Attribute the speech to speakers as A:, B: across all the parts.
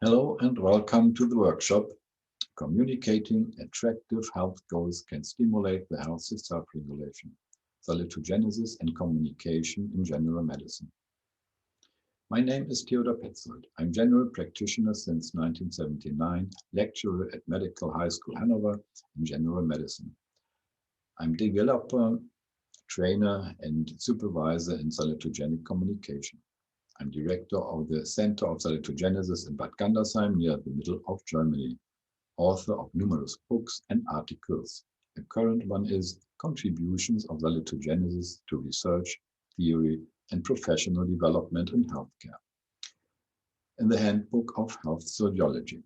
A: Hello and welcome to the workshop. Communicating attractive health goals can stimulate the healthy self-regulation, salutogenesis, and communication in general medicine. My name is Theodor Petzold. I'm general practitioner since 1979, lecturer at Medical High School Hanover in general medicine. I'm developer, trainer, and supervisor in salutogenic communication. I'm director of the Center of Salutogenesis in Bad Gandersheim near the middle of Germany, author of numerous books and articles. The current one is Contributions of Salutogenesis to Research, Theory, and Professional Development in Healthcare, in the Handbook of Health Sociology.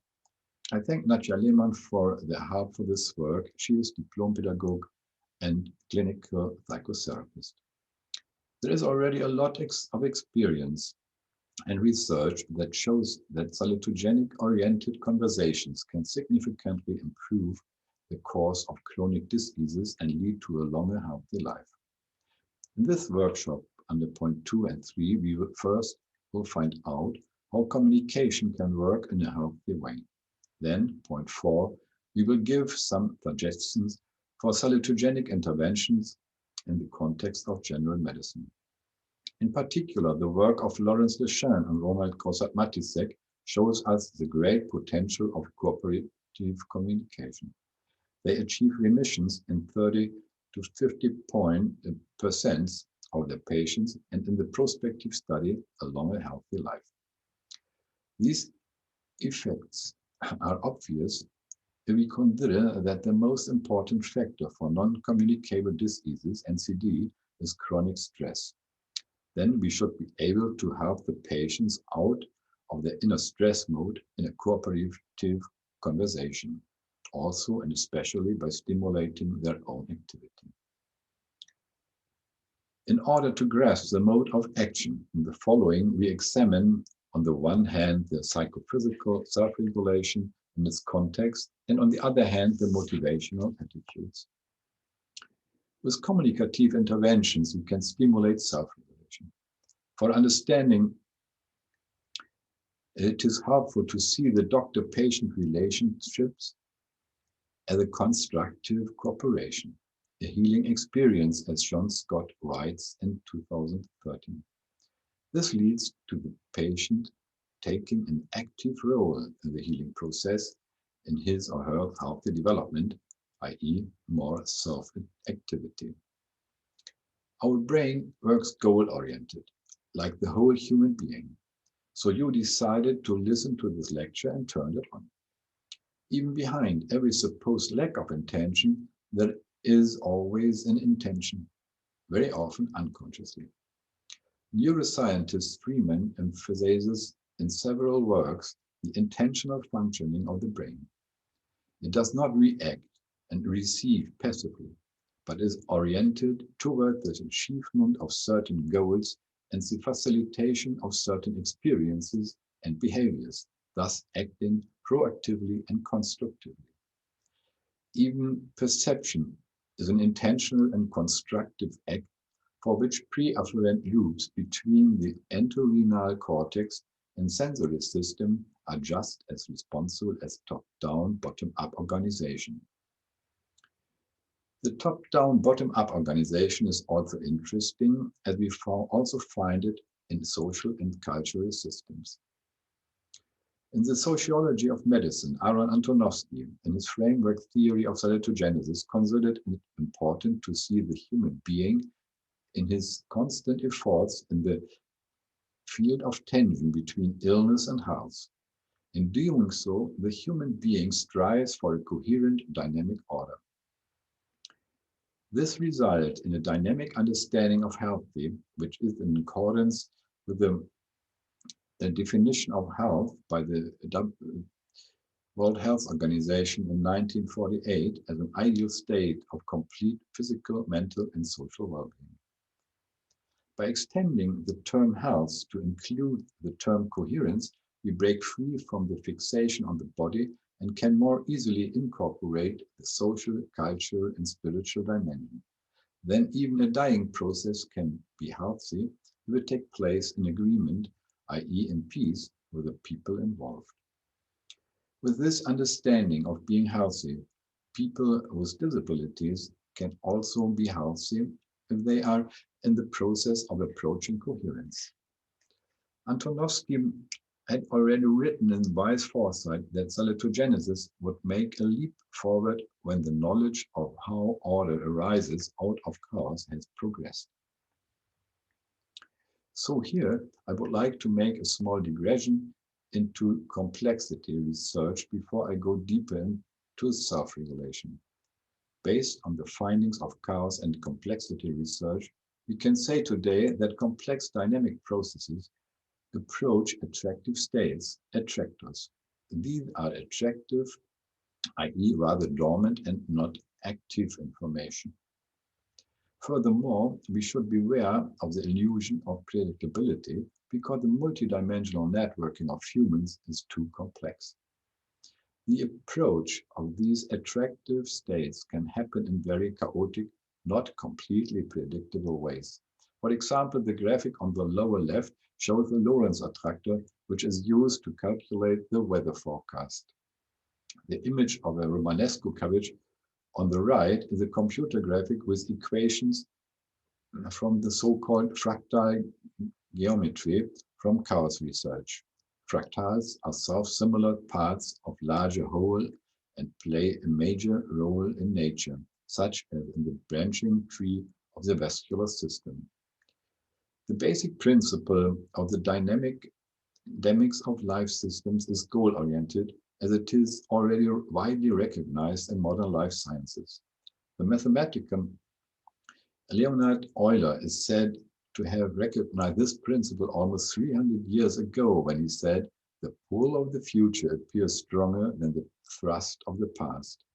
A: I thank Nadja Lehmann for the help for this work. She is diplom pedagogue and clinical psychotherapist. There is already a lot of experience and research that shows that salutogenic-oriented conversations can significantly improve the course of chronic diseases and lead to a longer, healthy life. In this workshop, under point 2 and 3, we will first find out how communication can work in a healthy way. Then, point 4, we will give some suggestions for salutogenic interventions in the context of general medicine. In particular, the work of Lawrence Lejeune and Ronald Kosat-Matisek shows us the great potential of cooperative communication. They achieve remissions in 30 to 50% of the patients, and in the prospective study, a longer, healthy life. These effects are obvious if we consider that the most important factor for non-communicable diseases, NCD, is chronic stress. Then we should be able to help the patients out of the inner stress mode in a cooperative conversation, also and especially by stimulating their own activity. In order to grasp the mode of action in the following, we examine on the one hand the psychophysical self-regulation in its context, and on the other hand the motivational attitudes. With communicative interventions, we can stimulate self-regulation. For understanding, it is helpful to see the doctor-patient relationships as a constructive cooperation, a healing experience, as John Scott writes in 2013. This leads to the patient taking an active role in the healing process in his or her healthy development, i.e., more self-activity. Our brain works goal-oriented, like the whole human being. So you decided to listen to this lecture and turned it on. Even behind every supposed lack of intention, there is always an intention, very often unconsciously. Neuroscientist Freeman emphasizes in several works the intentional functioning of the brain. It does not react and receive passively, but is oriented toward the achievement of certain goals and the facilitation of certain experiences and behaviors, thus acting proactively and constructively. Even perception is an intentional and constructive act for which pre-afferent loops between the entorhinal cortex and sensory system are just as responsible as top-down, bottom-up organization. The top-down, bottom-up organization is also interesting, as we also find it in social and cultural systems. In the sociology of medicine, Aaron Antonovsky, in his framework theory of salutogenesis, considered it important to see the human being in his constant efforts in the field of tension between illness and health. In doing so, the human being strives for a coherent dynamic order. This results in a dynamic understanding of healthy, which is in accordance with the definition of health by the World Health Organization in 1948 as an ideal state of complete physical, mental, and social well-being. By extending the term health to include the term coherence, we break free from the fixation on the body and can more easily incorporate the social, cultural, and spiritual dimension. Then even a dying process can be healthy if it takes place in agreement, i.e. in peace, with the people involved. With this understanding of being healthy, people with disabilities can also be healthy if they are in the process of approaching coherence. Antonovsky had already written in wise foresight that salutogenesis would make a leap forward when the knowledge of how order arises out of chaos has progressed. So here, I would like to make a small digression into complexity research before I go deeper into self-regulation. Based on the findings of chaos and complexity research, we can say today that complex dynamic processes approach attractive states, attractors. These are attractive, i.e., rather dormant and not active information. Furthermore, we should beware of the illusion of predictability because the multidimensional networking of humans is too complex. The approach of these attractive states can happen in very chaotic, not completely predictable ways. For example, the graphic on the lower left shows the Lorentz attractor, which is used to calculate the weather forecast. The image of a Romanesco carriage on the right is a computer graphic with equations from the so-called fractal geometry from chaos research. Fractals are self-similar parts of larger whole and play a major role in nature, such as in the branching tree of the vascular system. The basic principle of the dynamics of life systems is goal-oriented, as it is already widely recognized in modern life sciences. The mathematician Leonhard Euler is said to have recognized this principle almost 300 years ago when he said, "The pull of the future appears stronger than the thrust of the past."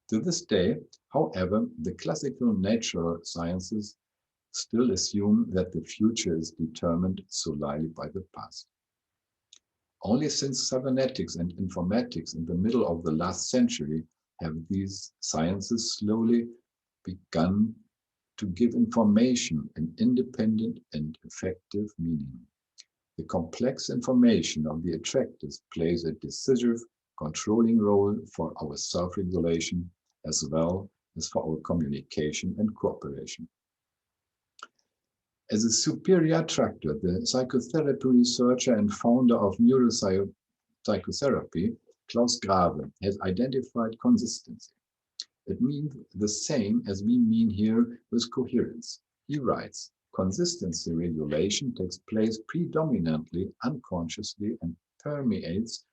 A: To this day, however, the classical natural sciences still assume that the future is determined solely by the past. Only since cybernetics and informatics in the middle of the last century have these sciences slowly begun to give information an independent and effective meaning. The complex information of the attractors plays a decisive, controlling role for our self-regulation as well as for our communication and cooperation. As a superior attractor, the psychotherapy researcher and founder of neuropsychotherapy, Klaus Grave, has identified consistency. It means the same as we mean here with coherence. He writes, consistency regulation takes place predominantly unconsciously and permeates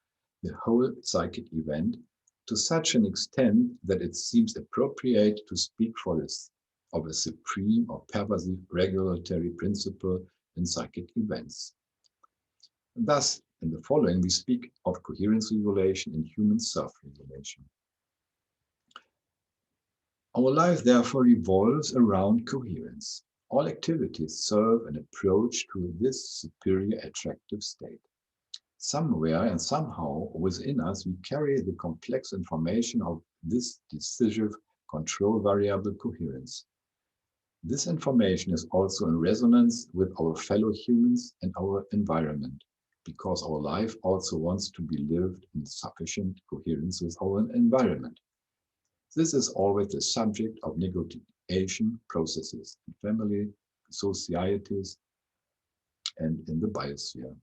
A: the whole psychic event to such an extent that it seems appropriate to speak for this of a supreme or pervasive regulatory principle in psychic events. Thus, in the following, we speak of coherence regulation in human self-regulation. Our life therefore revolves around coherence. All activities serve an approach to this superior attractive state. Somewhere and somehow within us, we carry the complex information of this decisive control variable coherence. This information is also in resonance with our fellow humans and our environment, because our life also wants to be lived in sufficient coherence with our environment. This is always the subject of negotiation processes in family, societies, and in the biosphere.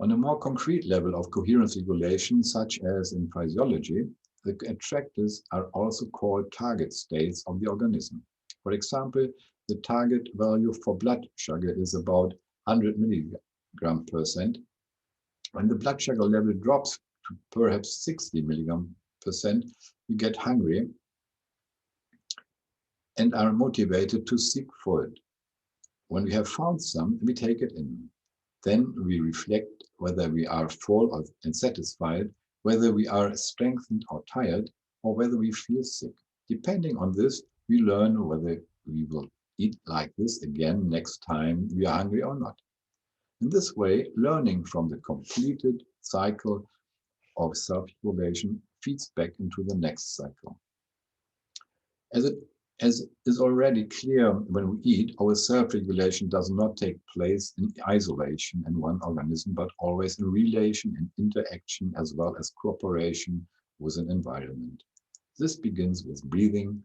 A: On a more concrete level of coherence regulation, such as in physiology, the attractors are also called target states of the organism. For example, the target value for blood sugar is about 100 milligram percent. When the blood sugar level drops to perhaps 60 milligram percent, we get hungry and are motivated to seek food. When we have found some, we take it in. Then we reflect whether we are full and satisfied, whether we are strengthened or tired, or whether we feel sick. Depending on this, we learn whether we will eat like this again next time we are hungry or not. In this way, learning from the completed cycle of self-regulation feeds back into the next cycle. As it As is already clear, when we eat, our self-regulation does not take place in isolation in one organism, but always in relation and interaction as well as cooperation with an environment. This begins with breathing,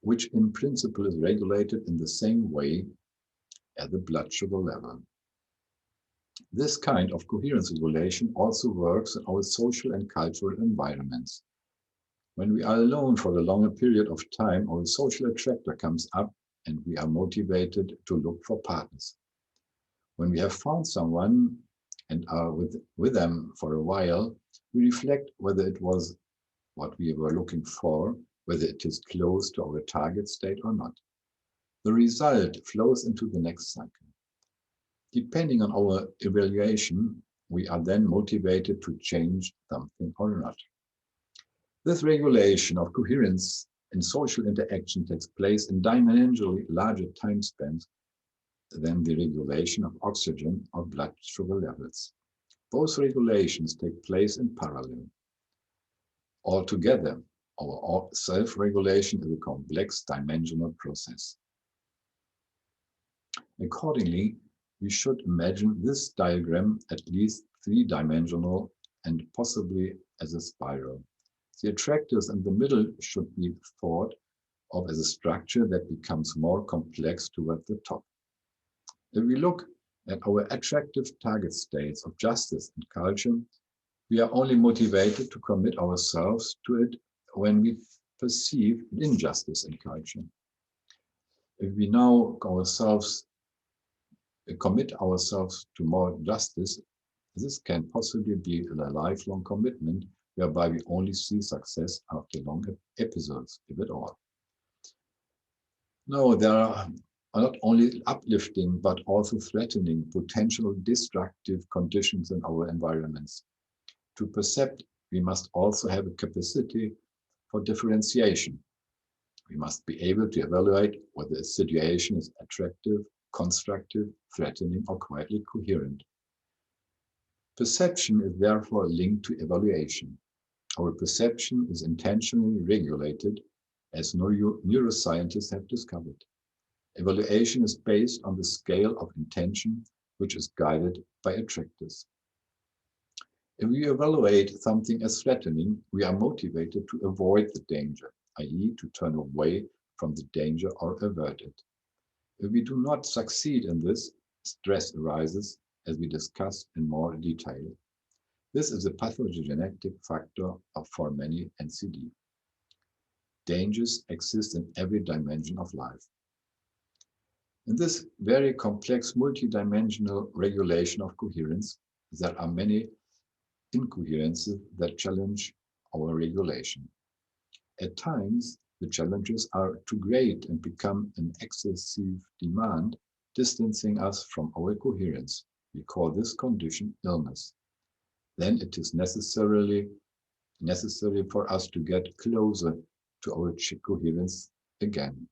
A: which in principle is regulated in the same way as the blood sugar level. This kind of coherence regulation also works in our social and cultural environments. When we are alone for a longer period of time, our social attractor comes up and we are motivated to look for partners. When we have found someone and are with them for a while, we reflect whether it was what we were looking for, whether it is close to our target state or not. The result flows into the next cycle. Depending on our evaluation, we are then motivated to change something or not. This regulation of coherence in social interaction takes place in dimensionally larger time spans than the regulation of oxygen or blood sugar levels. Both regulations take place in parallel. Altogether, our self-regulation is a complex dimensional process. Accordingly, we should imagine this diagram at least three-dimensional and possibly as a spiral. The attractors in the middle should be thought of as a structure that becomes more complex toward the top. If we look at our attractive target states of justice and culture, we are only motivated to commit ourselves to it when we perceive injustice in culture. If we now commit ourselves to more justice, this can possibly be a lifelong commitment whereby we only see success after long episodes, if at all. No, there are not only uplifting but also threatening, potential destructive conditions in our environments. To percept, we must also have a capacity for differentiation. We must be able to evaluate whether a situation is attractive, constructive, threatening, or quietly coherent. Perception is therefore linked to evaluation. Our perception is intentionally regulated, as neuroscientists have discovered. Evaluation is based on the scale of intention, which is guided by attractors. If we evaluate something as threatening, we are motivated to avoid the danger, i.e., to turn away from the danger or avert it. If we do not succeed in this, stress arises, as we discussed in more detail. This is a pathogenic factor for many NCD. Dangers exist in every dimension of life. In this very complex multidimensional regulation of coherence, there are many incoherences that challenge our regulation. At times, the challenges are too great and become an excessive demand, distancing us from our coherence. We call this condition illness. Then it is necessary for us to get closer to our coherence again.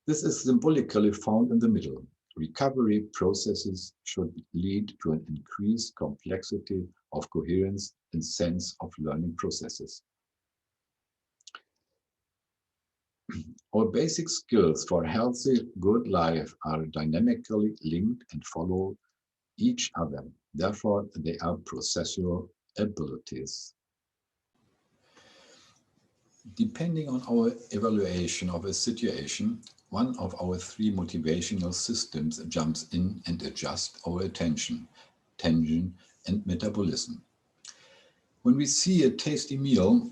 A: This is symbolically found in the middle. Recovery processes should lead to an increased complexity of coherence and sense of learning processes. Our basic skills for a healthy, good life are dynamically linked and follow each other. Therefore, they are processual abilities. Depending on our evaluation of a situation, one of our three motivational systems jumps in and adjusts our attention, tension, and metabolism. When we see a tasty meal,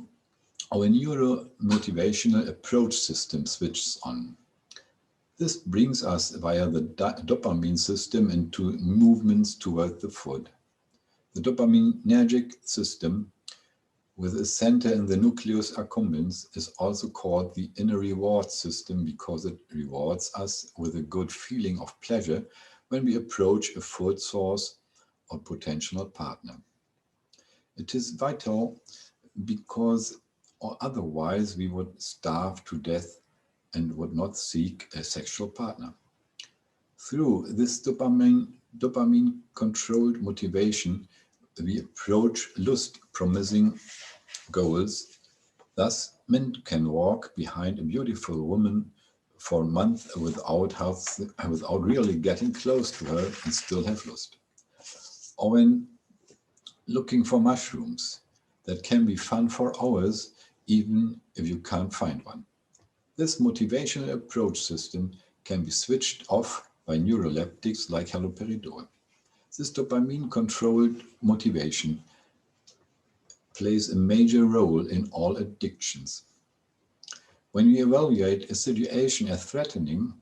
A: our neuro-motivational approach system switches on. This brings us via the dopamine system into movements toward the food. The dopaminergic system, with a center in the nucleus accumbens, is also called the inner reward system because it rewards us with a good feeling of pleasure when we approach a food source or potential partner. It is vital because otherwise we would starve to death and would not seek a sexual partner. Through this dopamine-controlled motivation, we approach lust-promising goals Thus, men can walk behind a beautiful woman for months without really getting close to her and still have lust. Or when looking for mushrooms, that can be fun for hours even if you can't find one. This motivational approach system can be switched off by neuroleptics like haloperidol. This dopamine-controlled motivation plays a major role in all addictions. When we evaluate a situation as threatening,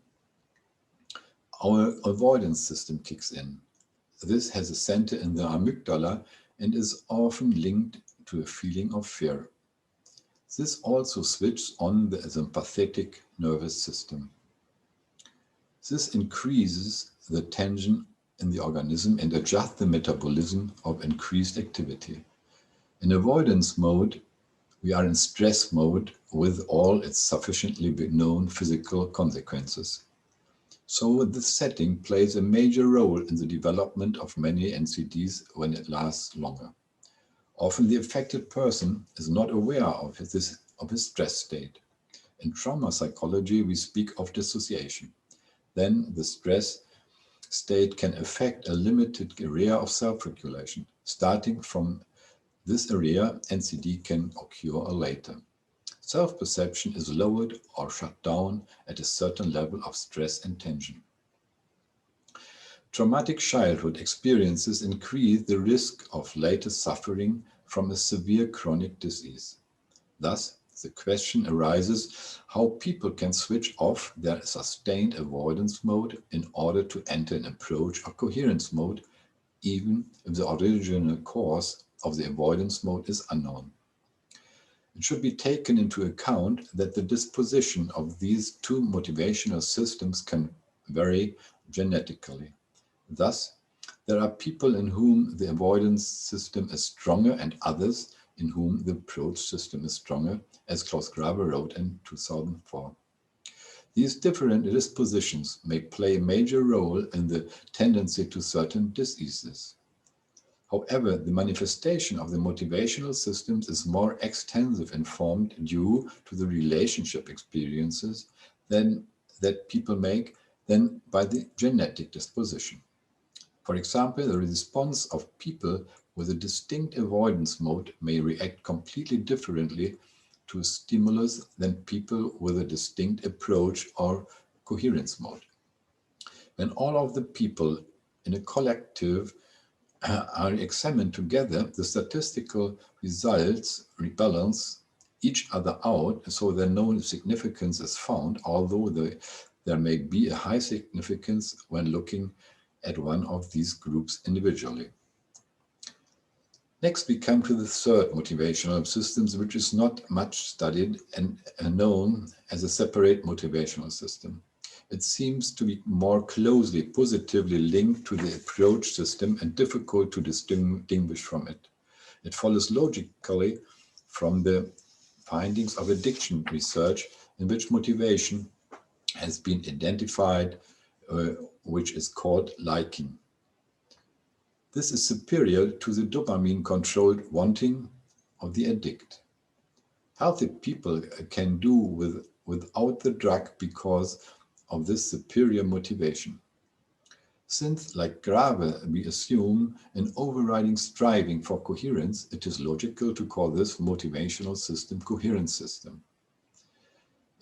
A: our avoidance system kicks in. This has a center in the amygdala and is often linked to a feeling of fear. This also switches on the sympathetic nervous system. This increases the tension in the organism and adjusts the metabolism of increased activity. In avoidance mode, we are in stress mode with all its sufficiently known physical consequences. So this setting plays a major role in the development of many NCDs when it lasts longer. Often the affected person is not aware of his stress state. In trauma psychology, we speak of dissociation. Then the stress state can affect a limited area of self-regulation. Starting from this area, NCD can occur later. Self-perception is lowered or shut down at a certain level of stress and tension. Traumatic childhood experiences increase the risk of later suffering from a severe chronic disease. Thus, the question arises how people can switch off their sustained avoidance mode in order to enter an approach or coherence mode, even if the original cause of the avoidance mode is unknown. It should be taken into account that the disposition of these two motivational systems can vary genetically. Thus, there are people in whom the avoidance system is stronger and others in whom the approach system is stronger, as Klaus Grabe wrote in 2004. These different dispositions may play a major role in the tendency to certain diseases. However, the manifestation of the motivational systems is more extensive and formed due to the relationship experiences that people make than by the genetic disposition. For example, the response of people with a distinct avoidance mode may react completely differently to a stimulus than people with a distinct approach or coherence mode. When all of the people in a collective are examined together, the statistical results rebalance each other out, so that no significance is found, although there may be a high significance when looking at one of these groups individually. Next, we come to the third motivational systems, which is not much studied and known as a separate motivational system. It seems to be more closely positively linked to the approach system and difficult to distinguish from it. It follows logically from the findings of addiction research in which motivation has been identified, which is called liking. This is superior to the dopamine-controlled wanting of the addict. Healthy people can do without the drug because of this superior motivation. Since, like Grabe, we assume an overriding striving for coherence, it is logical to call this motivational system coherence system.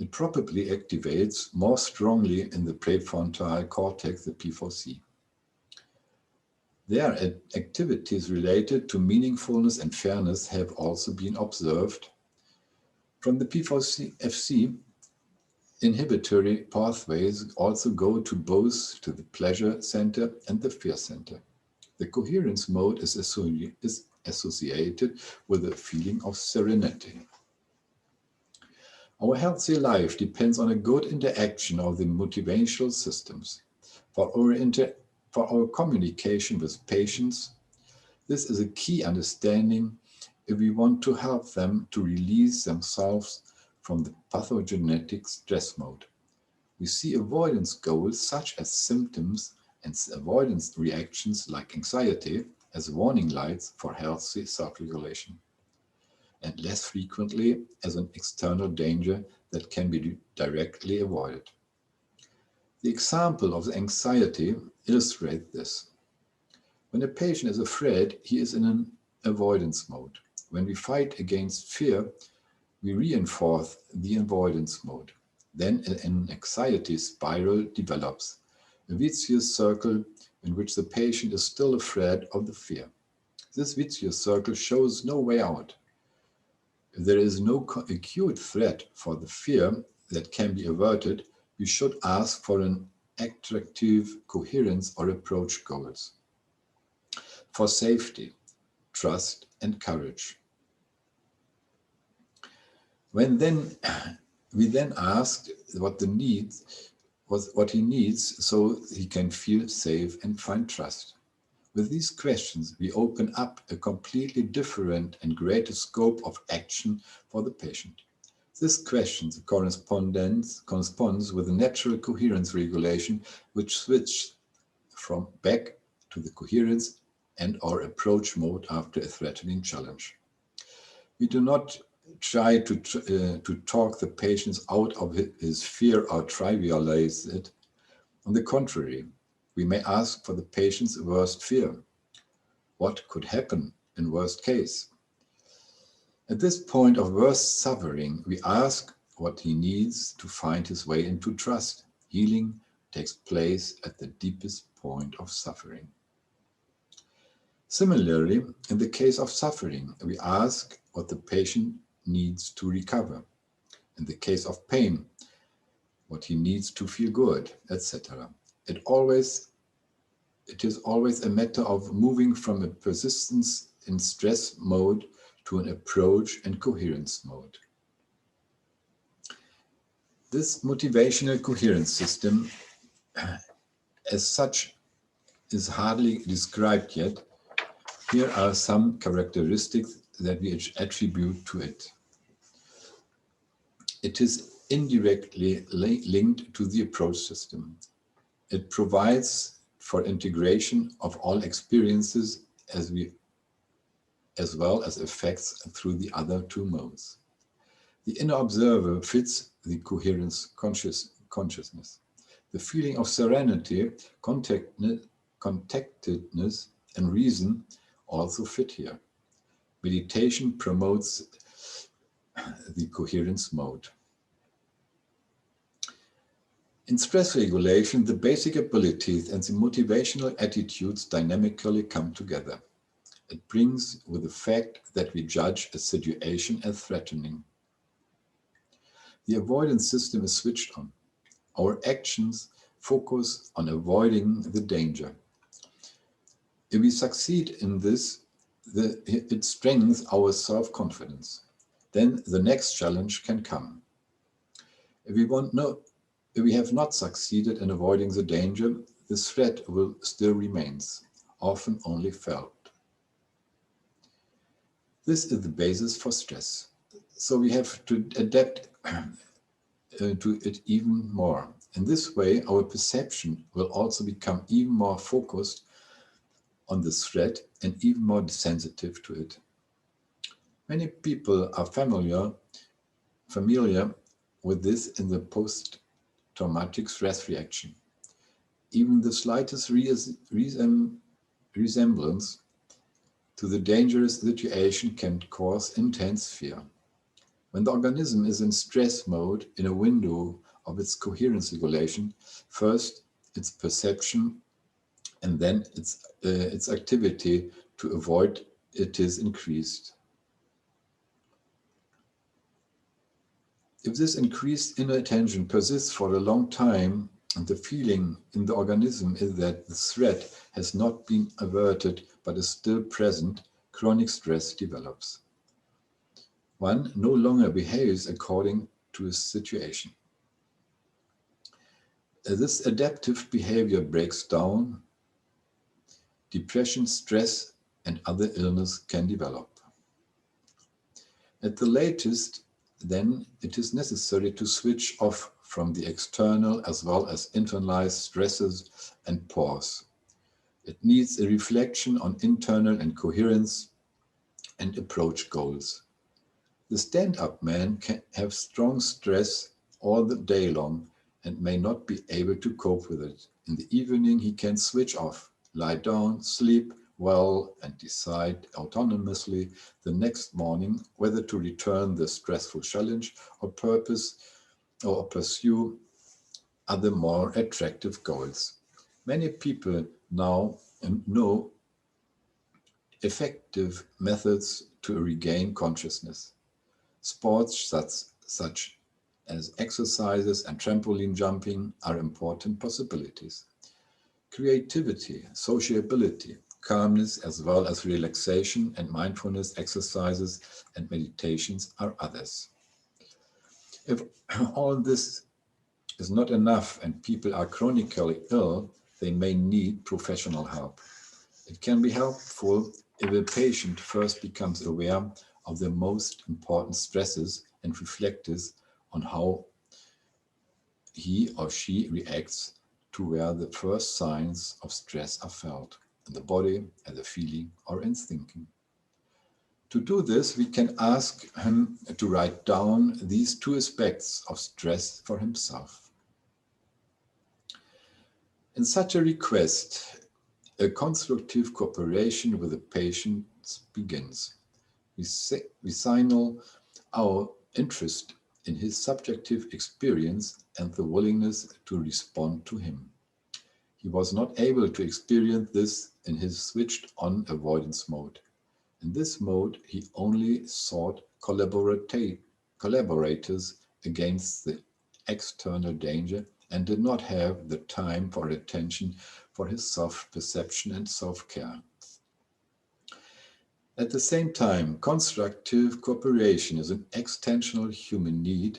A: It probably activates more strongly in the prefrontal cortex, the P4C. Their activities related to meaningfulness and fairness have also been observed. From the P4FC, inhibitory pathways also go to both to the pleasure center and the fear center. The coherence mode is associated with a feeling of serenity. Our healthy life depends on a good interaction of the motivational systems. For our communication with patients, this is a key understanding if we want to help them to release themselves from the pathogenetic stress mode. We see avoidance goals such as symptoms and avoidance reactions like anxiety as warning lights for healthy self-regulation. and less frequently as an external danger that can be directly avoided. The example of the anxiety illustrates this. When a patient is afraid, he is in an avoidance mode. When we fight against fear, we reinforce the avoidance mode. Then an anxiety spiral develops, a vicious circle in which the patient is still afraid of the fear. This vicious circle shows no way out. If there is no acute threat for the fear that can be averted, we should ask for an attractive coherence or approach goals. For safety, trust, and courage. We then asked what he needs so he can feel safe and find trust. With these questions, we open up a completely different and greater scope of action for the patient. This question corresponds with the natural coherence regulation, which switches from back to the coherence and/or approach mode after a threatening challenge. We do not try to talk the patient out of his fear or trivialize it. On the contrary, we may ask for the patient's worst fear. What could happen in worst case? At this point of worst suffering, we ask what he needs to find his way into trust. Healing takes place at the deepest point of suffering. Similarly, in the case of suffering, we ask what the patient needs to recover. In the case of pain, what he needs to feel good, etc. It is always a matter of moving from a persistence in stress mode to an approach and coherence mode. This motivational coherence system, as such, is hardly described yet. Here are some characteristics that we attribute to it. It is indirectly linked to the approach system. It provides for integration of all experiences as well as effects through the other two modes. The inner observer fits the coherence consciousness. The feeling of serenity, contactedness, and reason also fit here. Meditation promotes the coherence mode. In stress regulation, the basic abilities and the motivational attitudes dynamically come together. It brings with the fact that we judge a situation as threatening. The avoidance system is switched on. Our actions focus on avoiding the danger. If we succeed in this, it strengthens our self-confidence. Then the next challenge can come. If we have not succeeded in avoiding the danger, the threat will still remains, often only felt. This is the basis for stress. So we have to adapt to it even more. In this way, our perception will also become even more focused on the threat and even more sensitive to it. Many people are familiar with this in the post-traumatic stress reaction. Even the slightest resemblance to the dangerous situation can cause intense fear. When the organism is in stress mode in a window of its coherence regulation, first its perception and then its activity to avoid it is increased. If this increased inner attention persists for a long time, and the feeling in the organism is that the threat has not been averted but is still present, chronic stress develops. One no longer behaves according to a situation. As this adaptive behavior breaks down, depression, stress, and other illness can develop. At the latest, then, it is necessary to switch off from the external as well as internalized stresses and pause. It needs a reflection on internal and coherence and approach goals. The stand-up man can have strong stress all the day long and may not be able to cope with it. In the evening, he can switch off, lie down, sleep well, and decide autonomously the next morning whether to return the stressful challenge or pursue other more attractive goals. Many people now know effective methods to regain consciousness. Sports such as exercises and trampoline jumping are important possibilities. Creativity, sociability, calmness, as well as relaxation and mindfulness exercises and meditations are others. If all this is not enough and people are chronically ill, they may need professional help. It can be helpful if a patient first becomes aware of the most important stresses and reflects on how he or she reacts to where the first signs of stress are felt, in the body, as a feeling, or in thinking. To do this, we can ask him to write down these two aspects of stress for himself. In such a request, a constructive cooperation with the patient begins. We signal our interest in his subjective experience and the willingness to respond to him. He was not able to experience this in his switched-on avoidance mode. In this mode, he only sought collaborators against the external danger and did not have the time or attention for his self-perception and self-care. At the same time, constructive cooperation is an extensional human need,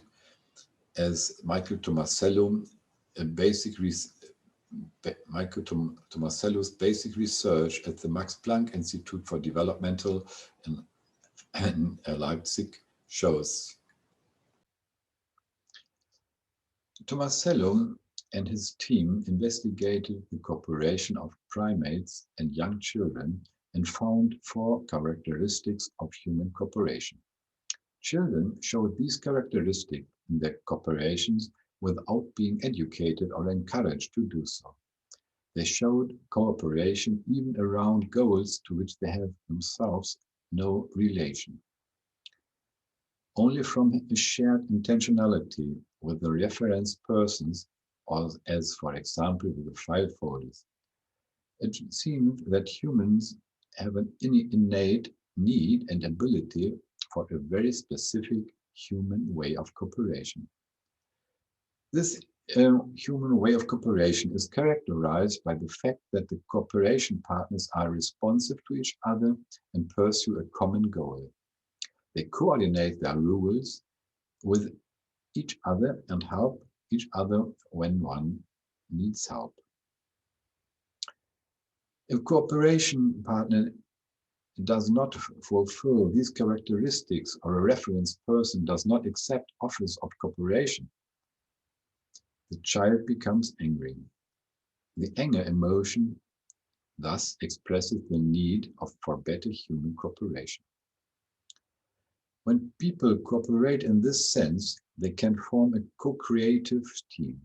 A: as Michael Tomasello's basic research at the Max Planck Institute for Developmental in Leipzig shows. Tomasello and his team investigated the cooperation of primates and young children and found 4 characteristics of human cooperation. Children showed these characteristics in their cooperations without being educated or encouraged to do so. They showed cooperation even around goals to which they have themselves no relation. Only from a shared intentionality with the reference persons, or as for example with the file folders, it seems that humans have an innate need and ability for a very specific human way of cooperation. This human way of cooperation is characterized by the fact that the cooperation partners are responsive to each other and pursue a common goal. They coordinate their rules with each other and help each other when one needs help. If a cooperation partner does not fulfill these characteristics or a reference person does not accept offers of cooperation, the child becomes angry. The anger emotion thus expresses the need for better human cooperation. When people cooperate in this sense, they can form a co-creative team,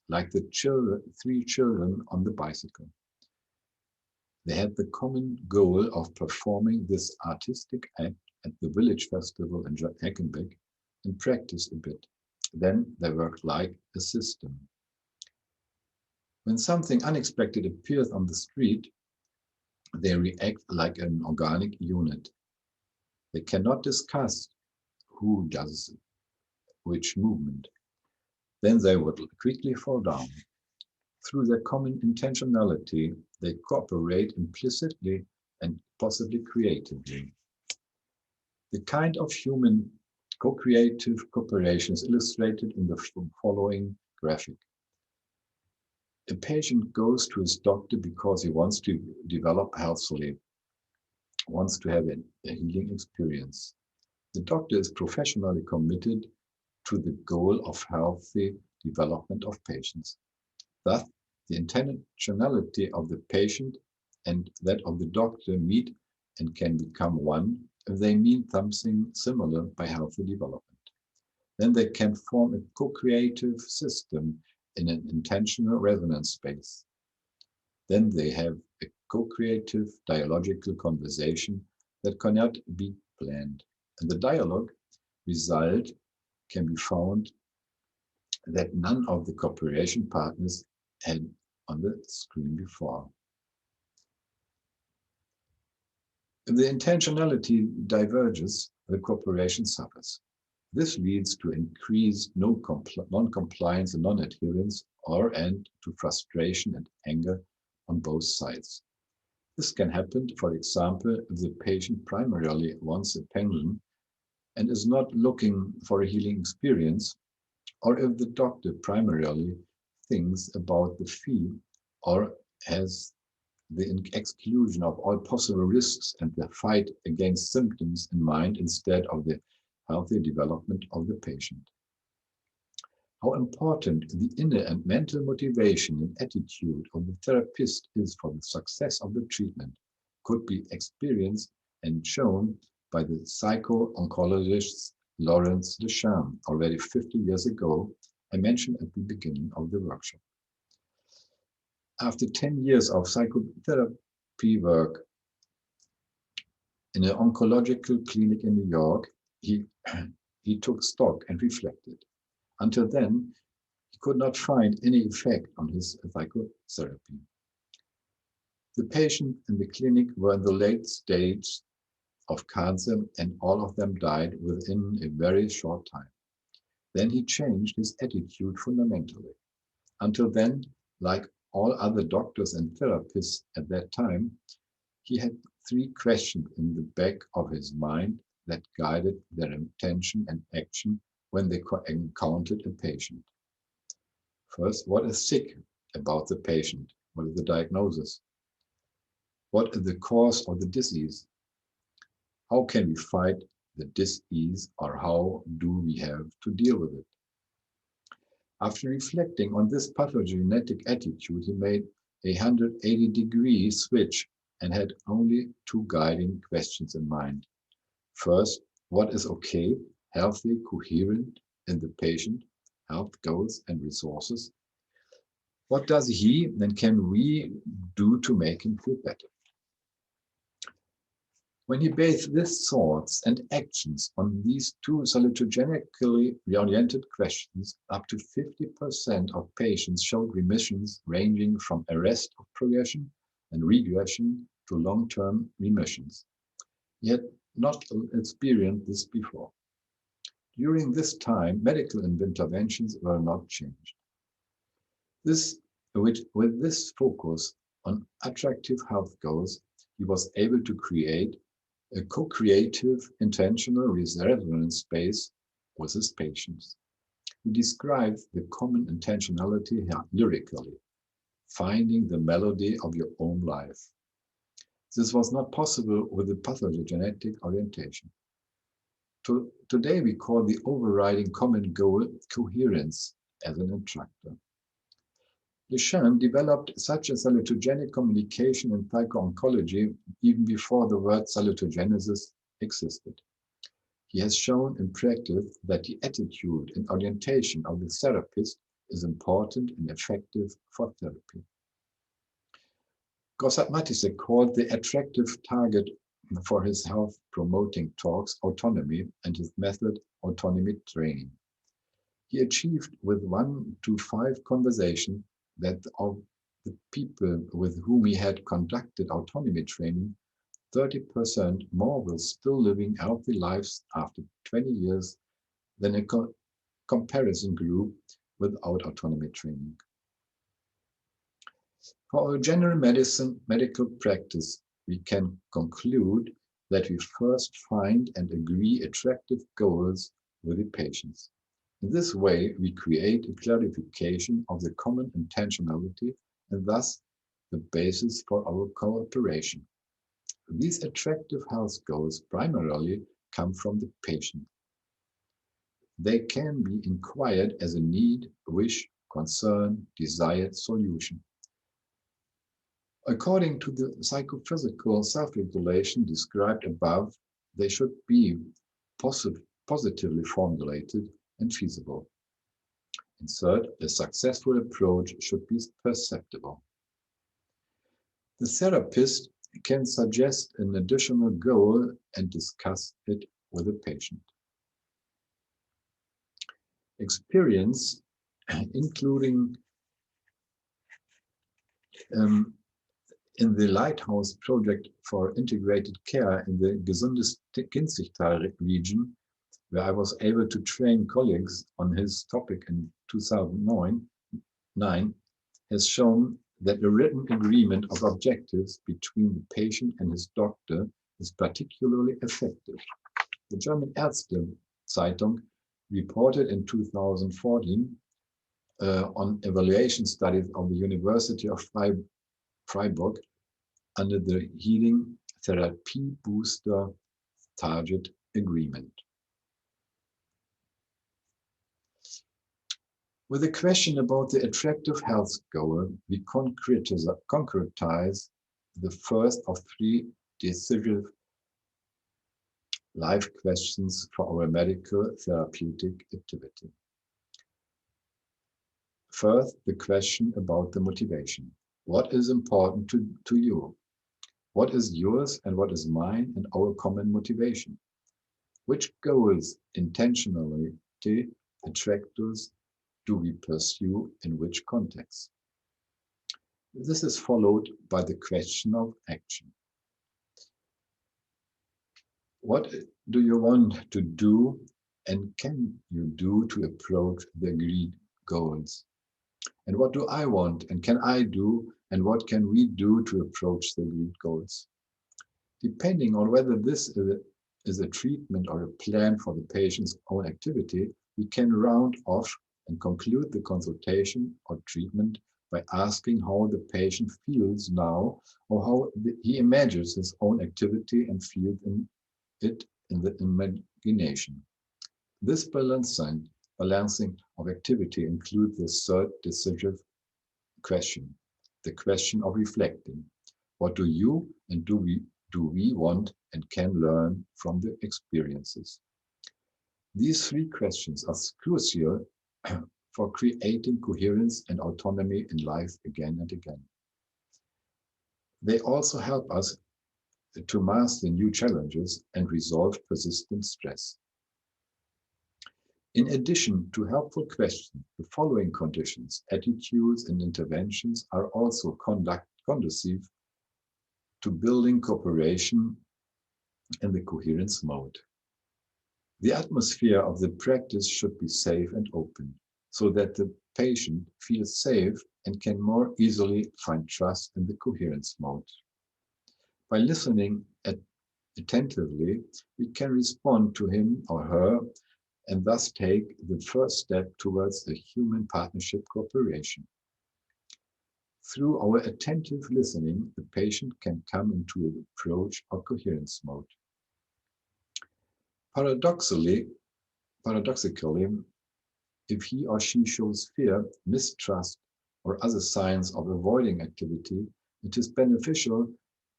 A: like the 3 children on the bicycle. They had the common goal of performing this artistic act at the village festival in Eckenbeck and practiced a bit. Then they worked like a system. When something unexpected appears on the street, they react like an organic unit. They cannot discuss who does which movement. Then they would quickly fall down. Through their common intentionality, they cooperate implicitly and possibly creatively. The kind of human co-creative cooperation is illustrated in the following graphic. A patient goes to his doctor because he wants to develop healthily, wants to have a healing experience. The doctor is professionally committed to the goal of healthy development of patients. Thus, the intentionality of the patient and that of the doctor meet and can become one, if they mean something similar by healthy development. Then they can form a co-creative system in an intentional resonance space. Then they have a co-creative dialogical conversation that cannot be planned. And the dialogue result can be found that none of the cooperation partners had on the screen before. If the intentionality diverges, the cooperation suffers. This leads to increased non-compliance and non-adherence and to frustration and anger on both sides. This can happen, for example, if the patient primarily wants a pension and is not looking for a healing experience, or if the doctor primarily thinks about the fee or has the exclusion of all possible risks and the fight against symptoms in mind instead of the healthy development of the patient. How important the inner and mental motivation and attitude of the therapist is for the success of the treatment could be experienced and shown by the psycho-oncologist Lawrence Deschamps already 50 years ago, I mentioned at the beginning of the workshop. After 10 years of psychotherapy work in an oncological clinic in New York, he took stock and reflected. Until then, he could not find any effect on his psychotherapy. The patients in the clinic were in the late stage of cancer and all of them died within a very short time. Then he changed his attitude fundamentally. Until then, like all other doctors and therapists at that time, he had 3 questions in the back of his mind that guided their intention and action when they encountered a patient. First, what is sick about the patient? What is the diagnosis? What is the cause of the disease? How can we fight the disease, or how do we have to deal with it? After reflecting on this pathogenetic attitude, he made a 180-degree switch and had only 2 guiding questions in mind. First, what is okay, healthy, coherent in the patient, health goals and resources? What does he and can we do to make him feel better? When he based his thoughts and actions on these 2 salutogenically oriented questions, up to 50% of patients showed remissions ranging from arrest of progression and regression to long-term remissions. He had not experienced this before. During this time, medical interventions were not changed. With this focus on attractive health goals, he was able to create a co-creative, intentional resonance space with his patients. He describes the common intentionality here lyrically, finding the melody of your own life. This was not possible with the pathogenetic orientation. Today we call the overriding common goal coherence as an attractor. Deschamps developed such a salutogenic communication in psycho-oncology even before the word salutogenesis existed. He has shown in practice that the attitude and orientation of the therapist is important and effective for therapy. Matisse called the attractive target for his health-promoting talks autonomy and his method autonomy training. He achieved with 1 to 5 conversations that of the people with whom he had conducted autonomy training, 30% more were still living healthy lives after 20 years than a comparison group without autonomy training. For our general medicine medical practice, we can conclude that we first find and agree attractive goals with the patients. In this way, we create a clarification of the common intentionality and thus the basis for our cooperation. These attractive health goals primarily come from the patient. They can be inquired as a need, wish, concern, desired solution. According to the psychophysical self-regulation described above, They should be positively formulated and feasible. And third, a successful approach should be perceptible. The therapist can suggest an additional goal and discuss it with the patient. Experience, including in the Lighthouse Project for Integrated Care in the Gesundes Kinzigtal region, where I was able to train colleagues on his topic in 2009, has shown that a written agreement of objectives between the patient and his doctor is particularly effective. The German Ärzte-Zeitung reported in 2014 on evaluation studies of the University of Freiburg under the Healing Therapy Booster Target Agreement. With the question about the attractive health goal, we concretize the first of three decisive life questions for our medical therapeutic activity. First, the question about the motivation. What is important to you? What is yours and what is mine and our common motivation? Which goals, intentionality, attractors do we pursue in which context? This is followed by the question of action. What do you want to do and can you do to approach the agreed goals? And what do I want and can I do and what can we do to approach the agreed goals? Depending on whether this is a treatment or a plan for the patient's own activity, we can round off and conclude the consultation or treatment by asking how the patient feels now or how he imagines his own activity and feels it in the imagination. This balancing of activity includes the third decisive question, the question of reflecting. What do you and do we want and can learn from the experiences? These three questions are crucial for creating coherence and autonomy in life again and again. They also help us to master new challenges and resolve persistent stress. In addition to helpful questions, the following conditions, attitudes, and interventions are also conducive to building cooperation in the coherence mode. The atmosphere of the practice should be safe and open, so that the patient feels safe and can more easily find trust in the coherence mode. By listening attentively, we can respond to him or her and thus take the first step towards the human partnership cooperation. Through our attentive listening, the patient can come into an approach or coherence mode. Paradoxically, if he or she shows fear, mistrust, or other signs of avoiding activity, it is beneficial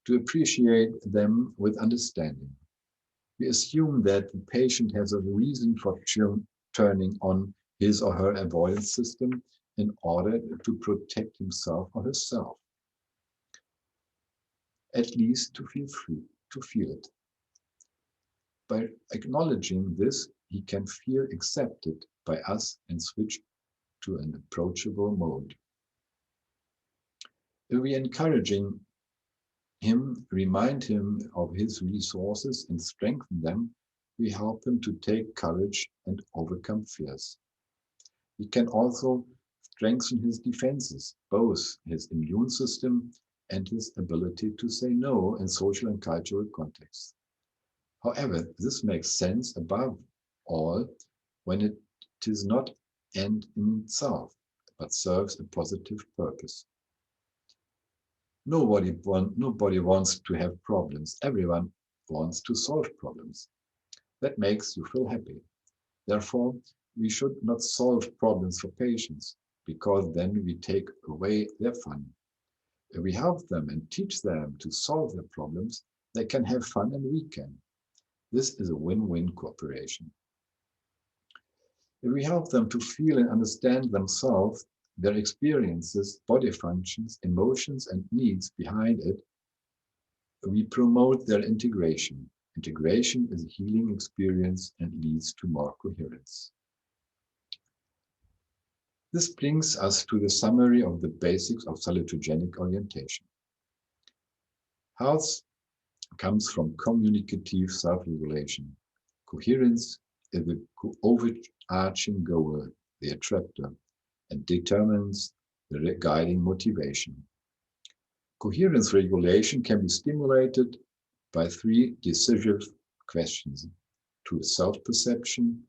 A: to appreciate them with understanding. We assume that the patient has a reason for turning on his or her avoidance system in order to protect himself or herself, at least to feel free, to feel it. By acknowledging this, he can feel accepted by us and switch to an approachable mode. If we encouraging him, remind him of his resources and strengthen them, we help him to take courage and overcome fears. We can also strengthen his defenses, both his immune system and his ability to say no in social and cultural contexts. However, this makes sense above all when it is not end in itself, but serves a positive purpose. Nobody wants to have problems. Everyone wants to solve problems. That makes you feel happy. Therefore, we should not solve problems for patients, because then we take away their fun. If we help them and teach them to solve their problems, they can have fun and we can. This is a win-win cooperation. If we help them to feel and understand themselves, their experiences, body functions, emotions, and needs behind it, we promote their integration. Integration is a healing experience and leads to more coherence. This brings us to the summary of the basics of salutogenic orientation. Health comes from communicative self-regulation. Coherence is the overarching goal, the attractor, and determines the guiding motivation. Coherence regulation can be stimulated by three decisive questions: to self-perception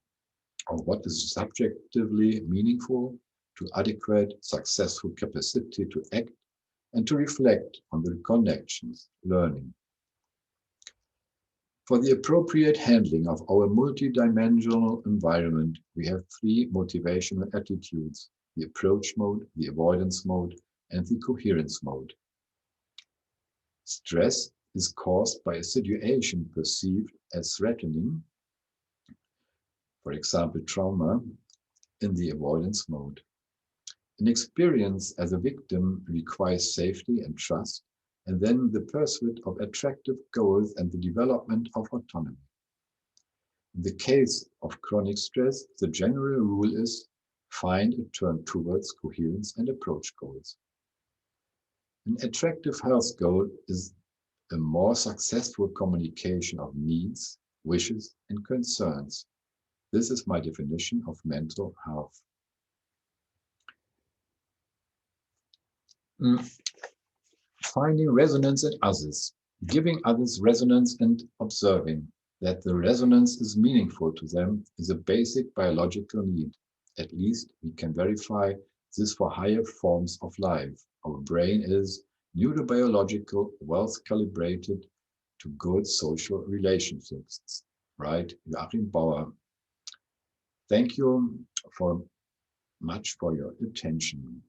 A: of what is subjectively meaningful, to adequate, successful capacity to act, and to reflect on the connections, learning. For the appropriate handling of our multidimensional environment, we have three motivational attitudes: the approach mode, the avoidance mode, and the coherence mode. Stress is caused by a situation perceived as threatening, for example, trauma, in the avoidance mode. An experience as a victim requires safety and trust, and then the pursuit of attractive goals and the development of autonomy. In the case of chronic stress, the general rule is find a turn towards coherence and approach goals. An attractive health goal is a more successful communication of needs, wishes, and concerns. This is my definition of mental health. Finding resonance in others, giving others resonance and observing that the resonance is meaningful to them is a basic biological need. At least we can verify this for higher forms of life. Our brain is neurobiological, well calibrated to good social relationships. Right, Joachim Bauer. Thank you much for your attention.